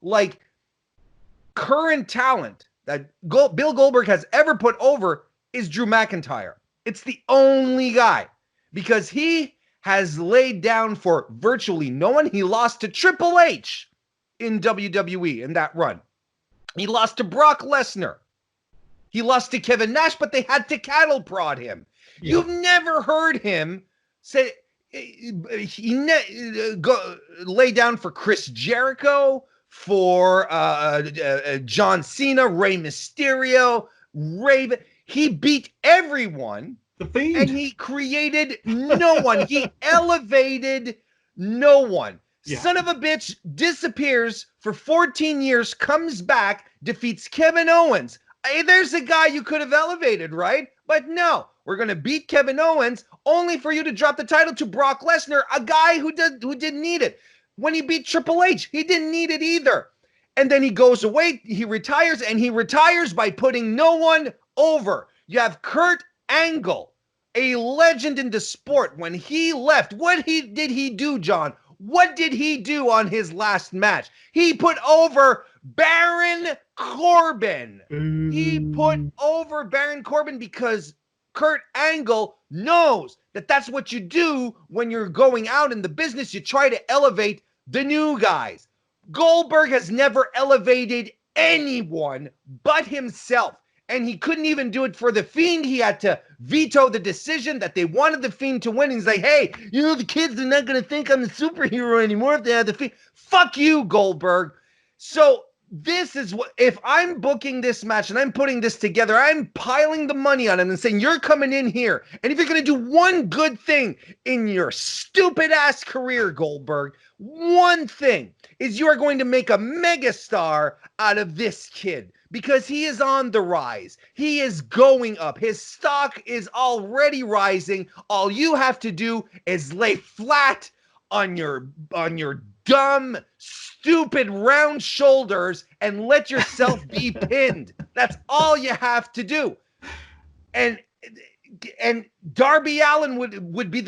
current talent that Bill Goldberg has ever put over is Drew McIntyre. It's the only guy, because he has laid down for virtually no one. He lost to Triple H in WWE in that run. He lost to Brock Lesnar. He lost to Kevin Nash, but they had to cattle prod him. Yeah. You've never heard him say lay down for Chris Jericho, for John Cena, Rey Mysterio, Raven. He beat everyone. The Fiend. And he created no one. He elevated no one. Yeah. Son of a bitch disappears for 14 years, comes back, defeats Kevin Owens. Hey, there's a guy you could have elevated, right? But no, we're going to beat Kevin Owens only for you to drop the title to Brock Lesnar, a guy who didn't need it. When he beat Triple H, he didn't need it either. And then he goes away, he retires, and he retires by putting no one over. You have Kurt Angle, a legend in the sport. When he left, what did he do, John? What did he do on his last match? He put over Baron Corbin. He put over Baron Corbin because Kurt Angle knows that that's what you do when you're going out in the business. You try to elevate the new guys. Goldberg has never elevated anyone but himself. And he couldn't even do it for The Fiend. He had to veto the decision that they wanted The Fiend to win. He's like, hey, you know, the kids are not going to think I'm a superhero anymore if they have The Fiend. Fuck you, Goldberg. So this is what, if I'm booking this match and I'm putting this together, I'm piling the money on him and saying, you're coming in here. And if you're going to do one good thing in your stupid ass career, Goldberg, one thing is you are going to make a megastar out of this kid. Because he is on the rise. He is going up. His stock is already rising. All you have to do is lay flat on your dumb, stupid, round shoulders and let yourself be pinned. That's all you have to do. And Darby Allin would be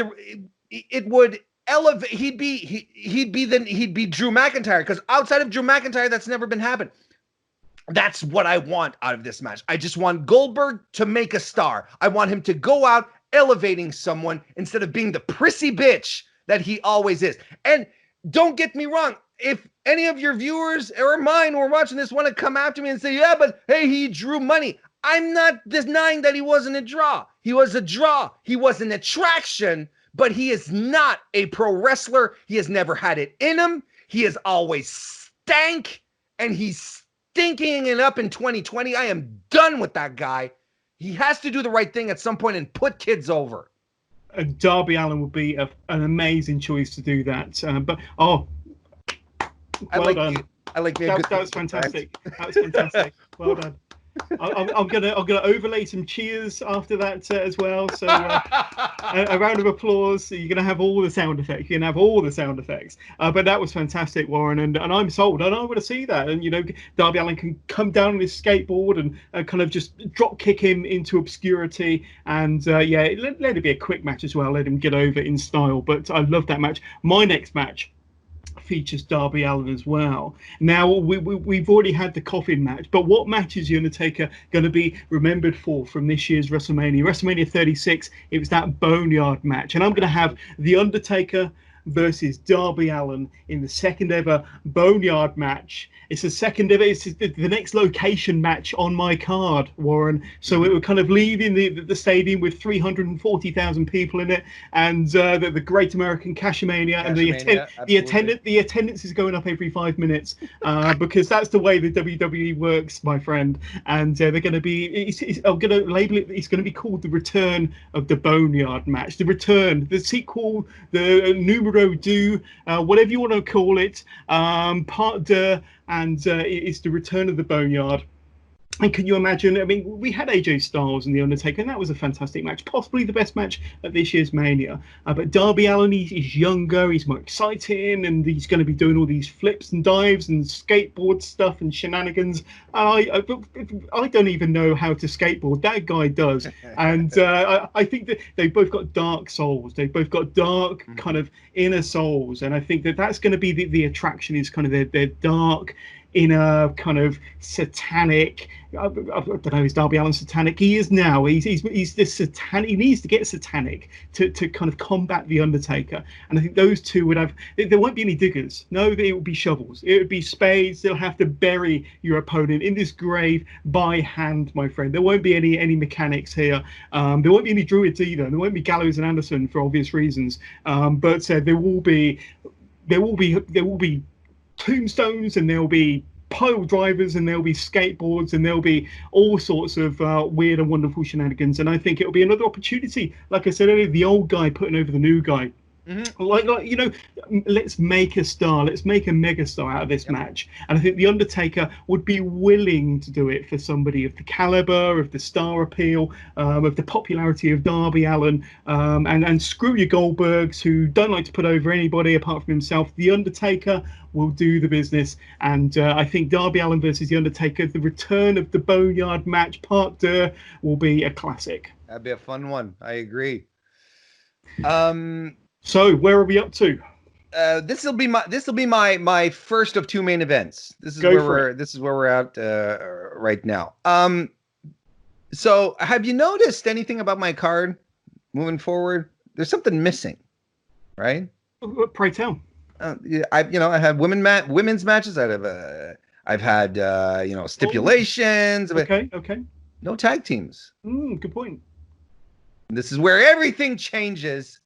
it would elevate. He'd be Drew McIntyre, because outside of Drew McIntyre, that's never been happened. That's what I want out of this match. I just want Goldberg to make a star. I want him to go out elevating someone instead of being the prissy bitch that he always is. And don't get me wrong. If any of your viewers or mine who are watching this want to come after me and say, yeah, but hey, he drew money. I'm not denying that he wasn't a draw. He was a draw. He was an attraction, but he is not a pro wrestler. He has never had it in him. He has always stank, and he's stinking it up in 2020. I am done with that guy. He has to do the right thing at some point and put kids over. Darby Allin would be an amazing choice to do that. Well done. That was fantastic. That was fantastic. Well done. I'm gonna overlay some cheers after that as well. So a round of applause. You're gonna have all the sound effects. But that was fantastic, Warren, and I'm sold. And I want to see that. And you know, Darby Allin can come down on his skateboard and kind of just drop kick him into obscurity. And let it be a quick match as well. Let him get over in style. But I love that match. My next match features Darby Allin as well. Now we've already had the coffin match, but what match is The Undertaker going to be remembered for from this year's WrestleMania 36? It was that Boneyard match, and I'm going to have The Undertaker versus Darby Allin in the second ever Boneyard match. It's the next location match on my card, Warren. So it would kind of leave in the stadium with 340,000 people in it, and the Great American Cashmania, and the attendance is going up every 5 minutes because that's the way the WWE works, my friend. And they're going to be. I'm going to label it. It's going to be called the Return of the Boneyard match. The Return, the sequel, the numero deux, whatever you want to call it, part deux. And it's the Return of the Boneyard. And can you imagine? I mean, we had AJ Styles and The Undertaker, and that was a fantastic match, possibly the best match at this year's Mania. But Darby Allin, he's younger, he's more exciting, and he's going to be doing all these flips and dives and skateboard stuff and shenanigans. I don't even know how to skateboard. That guy does. And I think that they've both got dark souls. They've both got dark kind of inner souls. And I think that that's going to be the attraction, is kind of their dark in a kind of satanic. I don't know, is Darby Allin satanic? He is now. He's this satanic. He needs to get satanic to kind of combat the Undertaker. And I think those two would have. There won't be any diggers. No, it would be shovels. It would be spades. They'll have to bury your opponent in this grave by hand, my friend. There won't be any mechanics here. There won't be any druids either. There won't be Gallows and Anderson for obvious reasons. But there will be tombstones, and there'll be pile drivers, and there'll be skateboards, and there'll be all sorts of weird and wonderful shenanigans. And I think it'll be another opportunity, like I said earlier, the old guy putting over the new guy. Mm-hmm. Like let's make a star, let's make a mega star out of this match. And I think the Undertaker would be willing to do it for somebody of the caliber, of the star appeal, of the popularity of Darby Allin, and screw your Goldbergs, who don't like to put over anybody apart from himself. The Undertaker will do the business, and I think Darby Allin versus the Undertaker, the return of the Boneyard match part 2, will be a classic. That'd be a fun one. I agree. So where are we up to? This will be my first of 2 main events. This is where we're at right now. So have you noticed anything about my card moving forward? There's something missing, right? Pray tell. I had women's matches. I've had stipulations. Okay. No tag teams. Good point. This is where everything changes.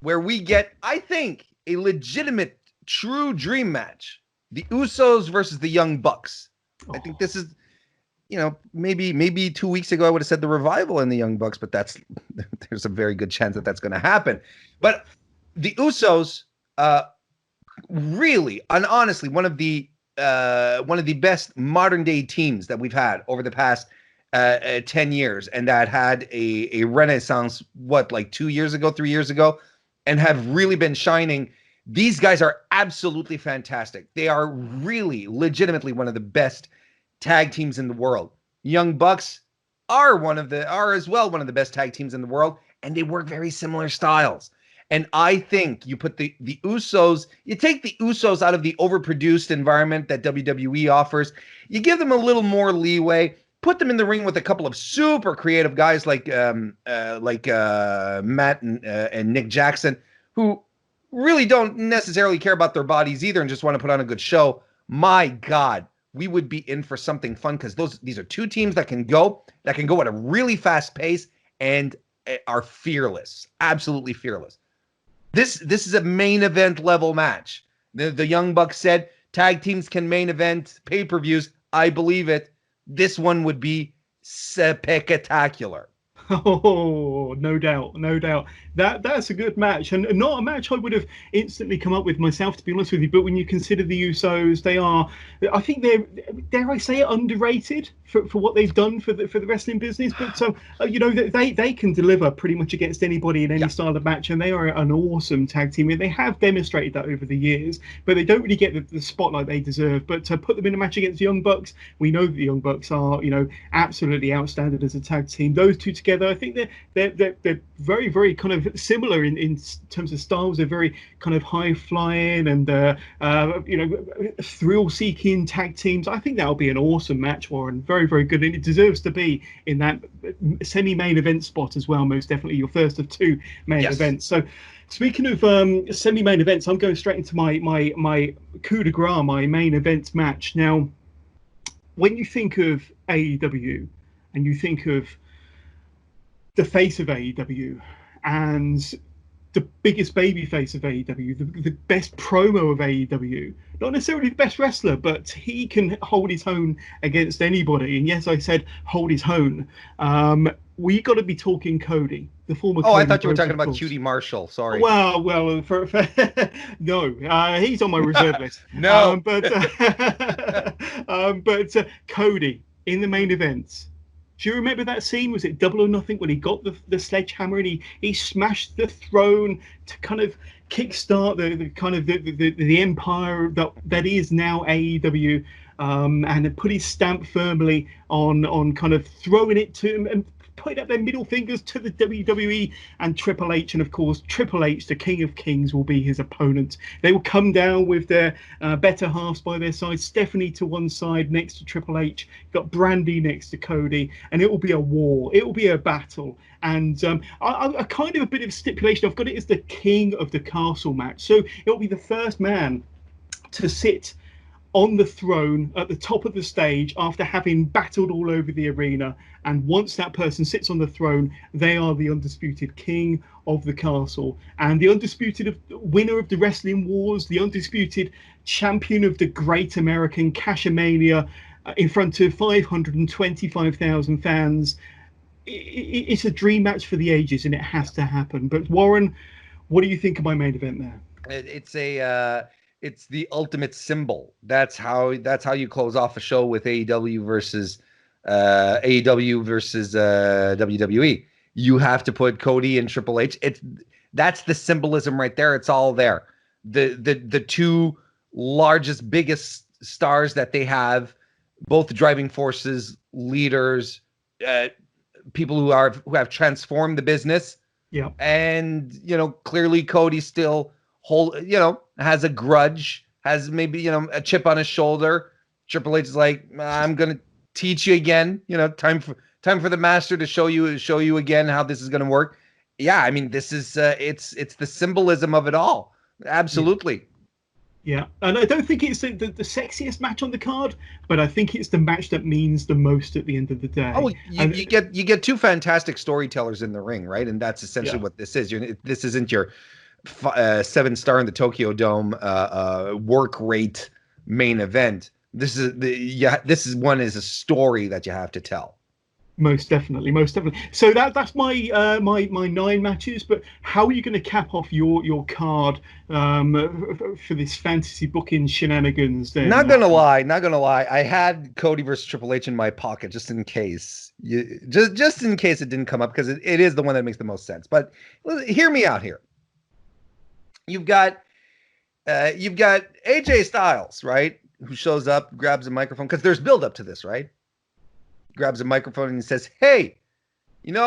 Where we get, I think, a legitimate, true dream match. The Usos versus the Young Bucks. I think this is, maybe 2 weeks ago I would have said the Revival and the Young Bucks, but there's a very good chance that that's going to happen. But the Usos, really, and honestly, one of the best modern day teams that we've had over the past 10 years, and that had a renaissance, 3 years ago, and have really been shining. These guys are absolutely fantastic. They are really legitimately one of the best tag teams in the world. Young Bucks are as well one of the best tag teams in the world, and they work very similar styles. And I think you put the Usos, you take the Usos out of the overproduced environment that WWE offers, you give them a little more leeway, put them in the ring with a couple of super creative guys like Matt and Nick Jackson, who really don't necessarily care about their bodies either and just want to put on a good show. My God, we would be in for something fun, because these are 2 teams that can go at a really fast pace and are fearless, absolutely fearless. This is a main event level match. The Young Bucks said tag teams can main event pay-per-views. I believe it. This one would be spectacular. Oh, no doubt. That's a good match, and not a match I would have instantly come up with myself, to be honest with you. But when you consider the Usos, I think they're, dare I say it, underrated for what they've done for the wrestling business. But they can deliver pretty much against anybody in any style of match, and they are an awesome tag team. They have demonstrated that over the years, but they don't really get the spotlight they deserve. But to put them in a match against the Young Bucks, we know that the Young Bucks are absolutely outstanding as a tag team. Those two together, I think they're very, very kind of similar in terms of styles. They're very kind of high flying and thrill seeking tag teams. I think that'll be an awesome match, Warren. Very, very good, and it deserves to be in that semi-main event spot as well. Most definitely your first of 2 main events. So speaking of semi-main events, I'm going straight into my coup de grace, my main event match. Now, when you think of AEW and you think of the face of AEW and the biggest baby face of AEW, the best promo of AEW, not necessarily the best wrestler, but he can hold his own against anybody. And yes, I said hold his own. We got to be talking Cody, the former. Oh, Cody I thought you were talking about Rhodes. Cutie Marshall. Sorry. Well, no, he's on my reserve list. No, but Cody in the main event. Do you remember that scene? Was it Double or Nothing when he got the sledgehammer and he smashed the throne to kind of kickstart the empire that is now AEW, and put his stamp firmly on kind of throwing it to him and putting up their middle fingers to the WWE and Triple H. And of course, Triple H, the King of Kings, will be his opponent. They will come down with their better halves by their side. Stephanie to one side next to Triple H. Got Brandy next to Cody. And it will be a war. It will be a battle. And I kind of a bit of stipulation. I've got it as the King of the Castle match. So it will be the first man to sit on the throne at the top of the stage after having battled all over the arena. And once that person sits on the throne, they are the undisputed king of the castle and the undisputed winner of the Wrestling Wars, the undisputed champion of the Great American Cashmania in front of 525,000 fans. It's a dream match for the ages, and it has to happen. But Warren, what do you think of my main event there? It's the ultimate symbol. That's how you close off a show with AEW versus WWE. You have to put Cody and Triple H. That's the symbolism right there. It's all there. The two largest, biggest stars that they have, both driving forces, leaders, people who have transformed the business. Yeah. And clearly Cody still has a grudge, has maybe, a chip on his shoulder. Triple H is like, I'm going to teach you again, time for the master to show you again how this is going to work. Yeah. I mean, this is, it's the symbolism of it all. Absolutely. Yeah. And I don't think it's the sexiest match on the card, but I think it's the match that means the most at the end of the day. Oh, you get two fantastic storytellers in the ring, right? And that's essentially what this is. This isn't your 7-star in the Tokyo Dome work rate main event. This is one is a story that you have to tell. Most definitely. So that's my my 9 matches. But how are you going to cap off your card for this fantasy booking shenanigans? Then not gonna lie. I had Cody versus Triple H in my pocket just in case. Just in case it didn't come up, because it is the one that makes the most sense. But hear me out here. You've got AJ Styles, right? Who shows up, grabs a microphone, because there's build up to this, right? Grabs a microphone and says, "Hey, Kenny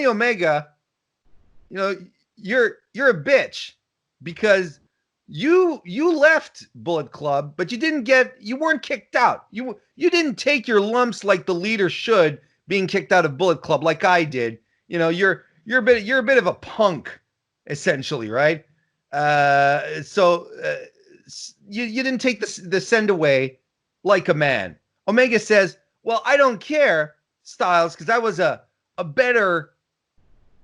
Omega, you're a bitch because you left Bullet Club, but you weren't kicked out. You didn't take your lumps like the leader should, being kicked out of Bullet Club like I did. You're a bit of a punk, essentially, right? So you didn't take the send away like a man." Omega says, "Well, I don't care, Styles, because I was a better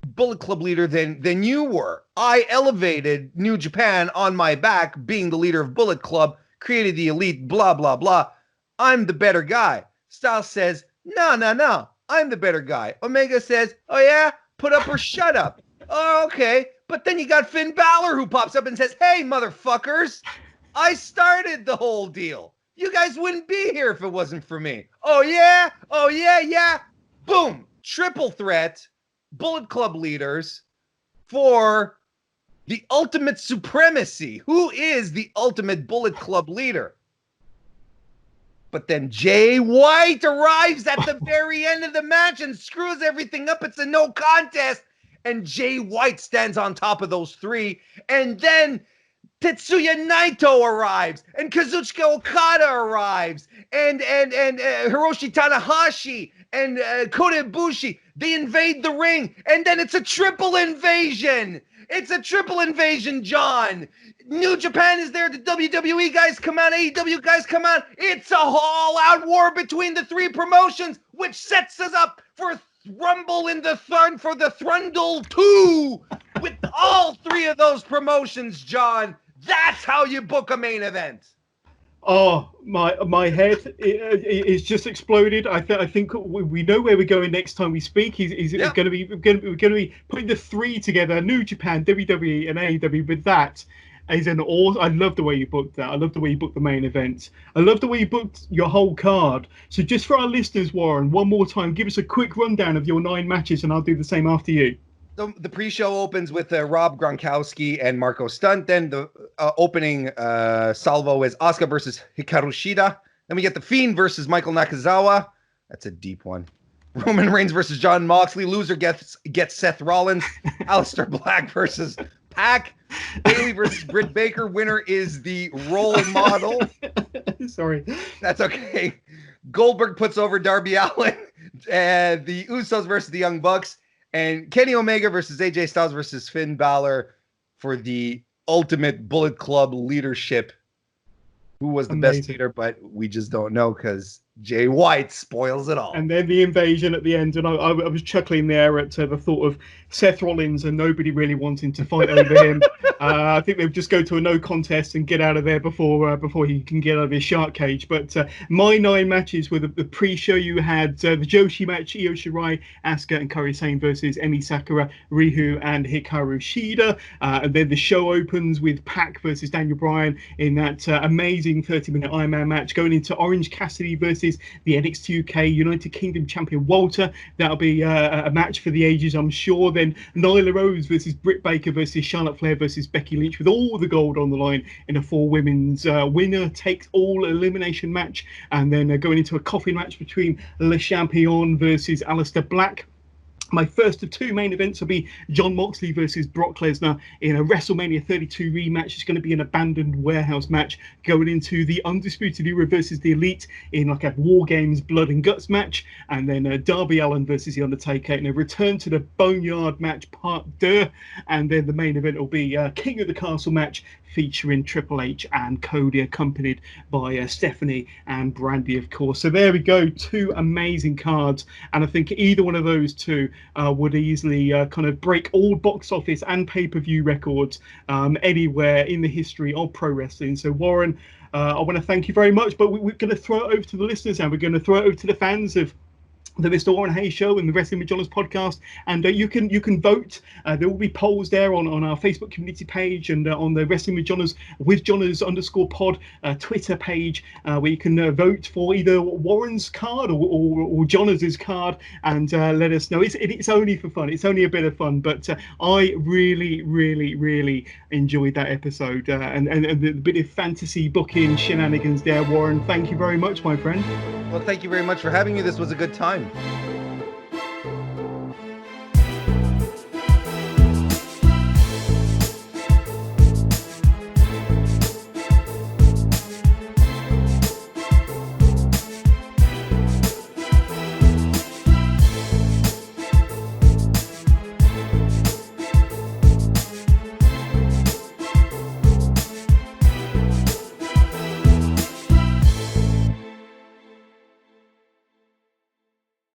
Bullet Club leader than you were. I elevated New Japan on my back, being the leader of Bullet Club, created the Elite, blah, blah, blah. I'm the better guy." Styles says, No, I'm the better guy. Omega says, "Oh, yeah? Put up or shut up." "Oh, okay." But then you got Finn Balor, who pops up and says, "Hey, motherfuckers, I started the whole deal. You guys wouldn't be here if it wasn't for me." "Oh, yeah? Oh, yeah, yeah." Boom. Triple threat, Bullet Club leaders for the ultimate supremacy. Who is the ultimate Bullet Club leader? But then Jay White arrives at the very end of the match and screws everything up. It's a no contest. And Jay White stands on top of those three. And then Tetsuya Naito arrives, and Kazuchika Okada arrives, and Hiroshi Tanahashi, and Kota Ibushi. They invade the ring, and then it's a triple invasion. It's a triple invasion, John. New Japan is there. The WWE guys come out. AEW guys come out. It's a all-out war between the three promotions, which sets us up for Rumble in the Thun for the Thrundle 2 with all three of those promotions, John. That's how you book a main event. Oh, my head is just exploded. I think we know where we're going next time we speak. He's going to be putting the three together: New Japan, WWE, and AEW. But that is an awesome. I love the way you booked that. I love the way you booked the main event. I love the way you booked your whole card. So just for our listeners, Warren, one more time, give us a quick rundown of your 9 matches, and I'll do the same after you. The pre-show opens with Rob Gronkowski and Marco Stunt. Then the opening salvo is Asuka versus Hikaru Shida. Then we get The Fiend versus Michael Nakazawa. That's a deep one. Roman Reigns versus John Moxley. Loser gets Seth Rollins. Aleister Black versus Pac. Bayley versus Britt Baker. Winner is the role model. Sorry. That's okay. Goldberg puts over Darby Allin. And the Usos versus the Young Bucks. And Kenny Omega versus AJ Styles versus Finn Balor for the ultimate Bullet Club leadership. Who was the best leader, but we just don't know because Jay White spoils it all. And then the invasion at the end, and I was chuckling there at the thought of Seth Rollins and nobody really wanting to fight over him. I think they'll just go to a no contest and get out of there before he can get out of his shark cage. But my 9 matches were the pre-show. You had the Joshi match, Io Shirai, Asuka and Kairi Sane versus Emi Sakura, Rihu and Hikaru Shida. And then the show opens with Pac versus Daniel Bryan in that amazing 30-minute Iron Man match, going into Orange Cassidy versus the NXT UK United Kingdom champion Walter. That'll be a match for the ages, I'm sure. Then Nyla Rose versus Britt Baker versus Charlotte Flair versus Becky Lynch, with all the gold on the line in a 4 women's winner takes all elimination match. And then going into a coffin match between Le Champion versus Aleister Black. My first of 2 main events will be Jon Moxley versus Brock Lesnar in a WrestleMania 32 rematch. It's going to be an abandoned warehouse match going into the Undisputed Era versus the Elite in like a War Games Blood and Guts match. And then Darby Allin versus The Undertaker in a Return to the Boneyard match part 2. And then the main event will be King of the Castle match featuring Triple H and Cody, accompanied by Stephanie and Brandy, of course. So there we go, 2 amazing cards, and I think either one of those 2 would easily kind of break all box office and pay-per-view records anywhere in the history of pro wrestling. So Warren, I want to thank you very much, but we're going to throw it over to the listeners and we're going to throw it over to the fans of the Mr. Warren Hayes Show and the Wrestling with Johners podcast, and you can vote. There will be polls there on our Facebook community page and on the Wrestling with Johners _pod Twitter page, where you can vote for either Warren's card or Johners' card, and let us know. It's only for fun. It's only a bit of fun, but I really enjoyed that episode and the bit of fantasy booking shenanigans there, Warren. Thank you very much, my friend. Well, thank you very much for having me. This was a good time.